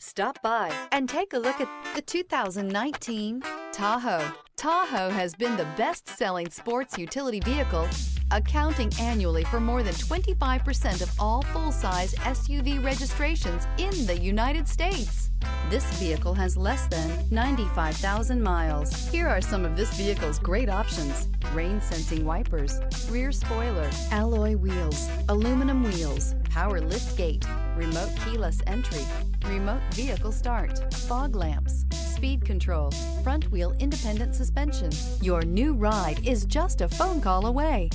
Stop by and take a look at the 2019 Tahoe. Tahoe has been the best-selling sports utility vehicle, accounting annually for more than 25% of all full-size SUV registrations in the United States. This vehicle has less than 95,000 miles. Here are some of this vehicle's great options: rain-sensing wipers, rear spoiler, alloy wheels, aluminum wheels, power lift gate, remote keyless entry, remote vehicle start, fog lamps, speed control, front wheel independent suspension. Your new ride is just a phone call away.